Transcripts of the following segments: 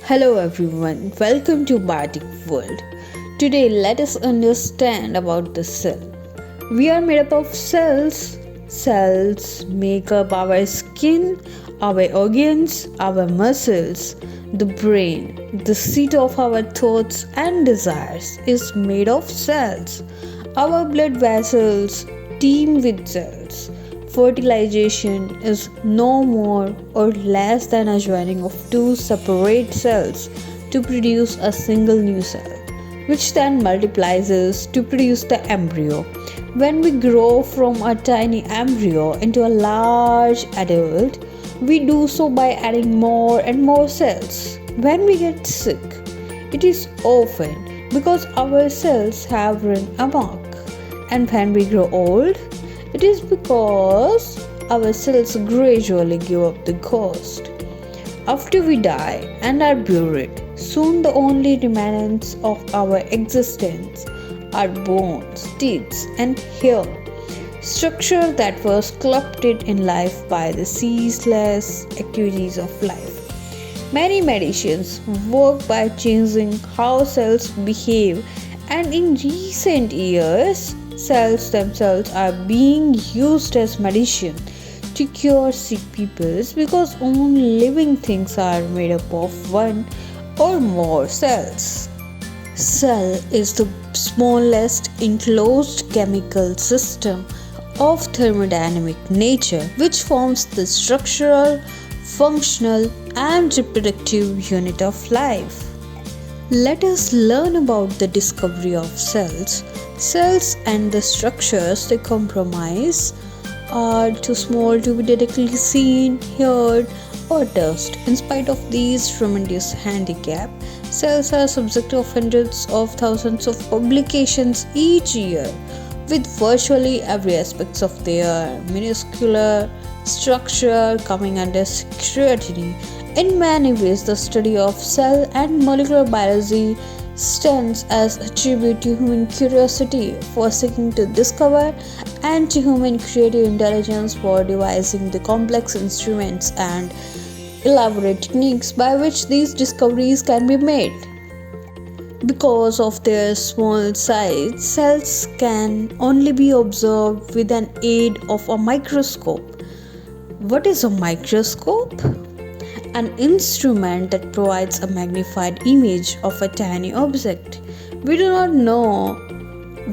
Hello everyone, welcome to Biotic World. Today let us understand about the cell. We are made up of cells. Cells make up our skin, our organs, our muscles. The brain, the seat of our thoughts and desires, is made of cells. Our blood vessels teem with cells. Fertilization is no more or less than a joining of two separate cells to produce a single new cell, which then multiplies to produce the embryo. When we grow from a tiny embryo into a large adult, we do so by adding more and more cells. When we get sick, it is often because our cells have run amok. And when we grow old, it is because our cells gradually give up the ghost. After we die and are buried, soon the only remnants of our existence are bones, teeth, and hair, structure that was sculpted in life by the ceaseless activities of life. Many medicines work by changing how cells behave, and in recent years, cells themselves are being used as medicine to cure sick people because only living things are made up of one or more cells. Cell is the smallest enclosed chemical system of thermodynamic nature which forms the structural, functional, and reproductive unit of life. Let us learn about the discovery of cells. Cells and the structures they comprise are too small to be directly seen, heard, or touched. In spite of these tremendous handicap, cells are subject of hundreds of thousands of publications each year, with virtually every aspect of their minuscule structure coming under scrutiny. In many ways, the study of cell and molecular biology stands as a tribute to human curiosity for seeking to discover and to human creative intelligence for devising the complex instruments and elaborate techniques by which these discoveries can be made. Because of their small size, cells can only be observed with an aid of a microscope. What is a microscope? An instrument that provides a magnified image of a tiny object. We do not know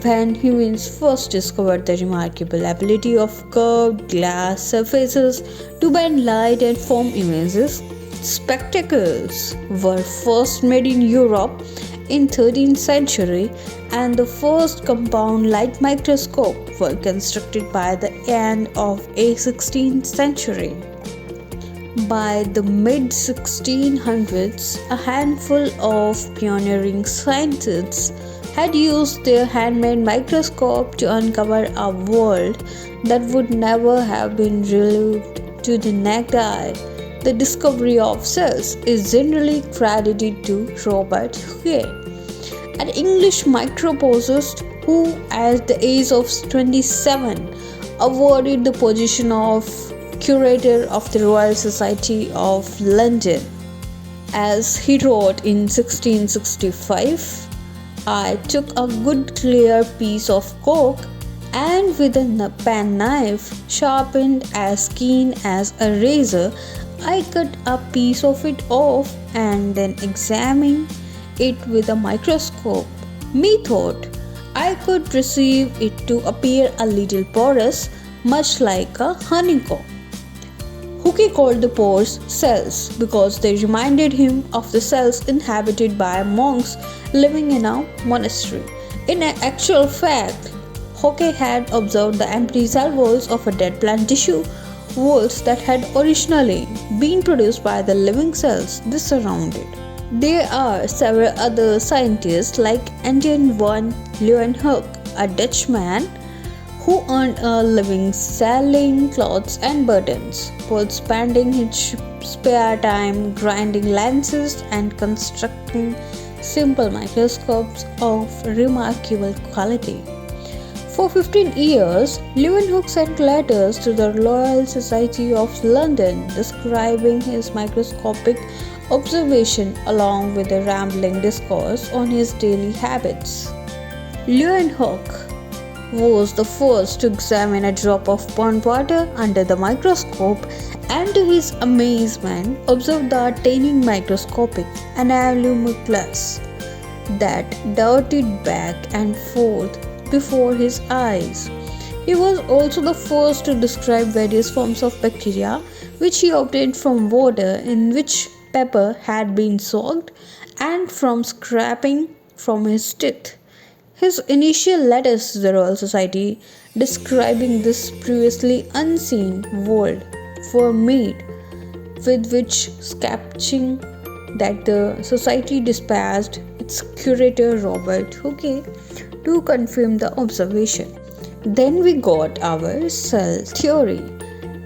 when humans first discovered the remarkable ability of curved glass surfaces to bend light and form images. Spectacles were first made in Europe in 13th century, and the first compound light microscope were constructed by the end of a 16th century. By the mid 1600s, a handful of pioneering scientists had used their handmade microscope to uncover a world that would never have been revealed to the naked eye. The discovery of cells is generally credited to Robert Hooke, an English microbiologist who, at the age of 27, awarded the position of curator of the Royal Society of London. As he wrote in 1665, I took a good clear piece of cork and with a penknife sharpened as keen as a razor, I cut a piece of it off and then examined it with a microscope. Methought I could perceive it to appear a little porous, much like a honeycomb. Hooke called the pores cells because they reminded him of the cells inhabited by monks living in a monastery. In actual fact, Hooke had observed the empty cell walls of a dead plant tissue, walls that had originally been produced by the living cells they surrounded. There are several other scientists like Anton van Leeuwenhoek, a Dutchman who earned a living selling clothes and buttons, while spending his spare time grinding lenses and constructing simple microscopes of remarkable quality. For 15 years, Leeuwenhoek sent letters to the Royal Society of London describing his microscopic observation along with a rambling discourse on his daily habits. Leeuwenhoek was the first to examine a drop of pond water under the microscope and to his amazement observed the tiny microscopic animalculus that darted back and forth before his eyes. He was also the first to describe various forms of bacteria which he obtained from water in which pepper had been soaked and from scraping from his teeth. His initial letters to the Royal Society describing this previously unseen world were made, with which sketching that the society dispatched its curator Robert Hooke to confirm the observation. Then we got our cell theory.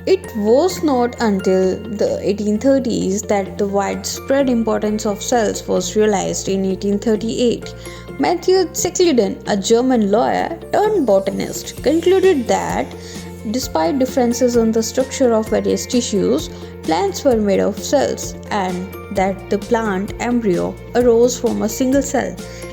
It was not until the 1830s that the widespread importance of cells was realized. In 1838, Matthew Secleden, a German lawyer turned botanist, concluded that despite differences in the structure of various tissues, plants were made of cells and that the plant embryo arose from a single cell.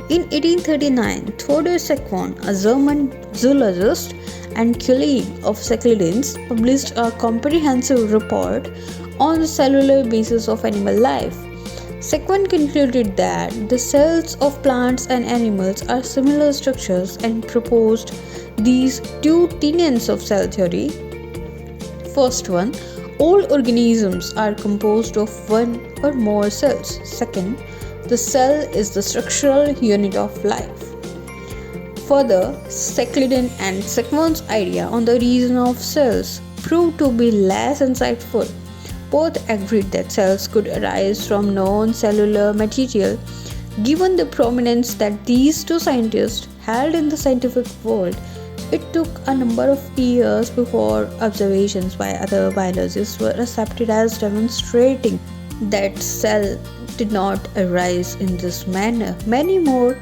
In 1839, Theodor Sequon, a German zoologist and colleague of Secleden's, published a comprehensive report on the cellular basis of animal life. Sequon concluded that the cells of plants and animals are similar structures and proposed these two tenets of cell theory. First one, all organisms are composed of one or more cells. Second, the cell is the structural unit of life. Further, Secleden and Sequon's idea on the origin of cells proved to be less insightful. Both agreed that cells could arise from non-cellular material. Given the prominence that these two scientists held in the scientific world, it took a number of years before observations by other biologists were accepted as demonstrating that cell did not arise in this manner. Many more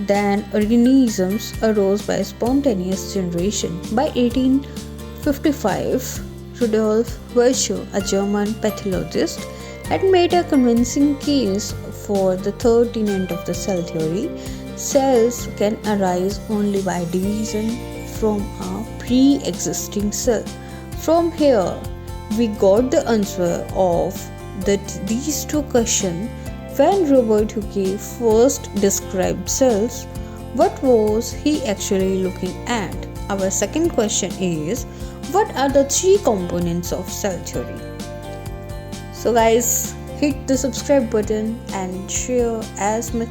than organisms arose by spontaneous generation. By 1855, Rudolf Virchow, a German pathologist, had made a convincing case for the third tenet of the cell theory. Cells can arise only by division from a pre-existing cell. From here, we got the answer of these two questions. When Robert Hooke first described cells, what was he actually looking at? Our second question is, what are the three components of cell theory? So guys, hit the subscribe button and share as much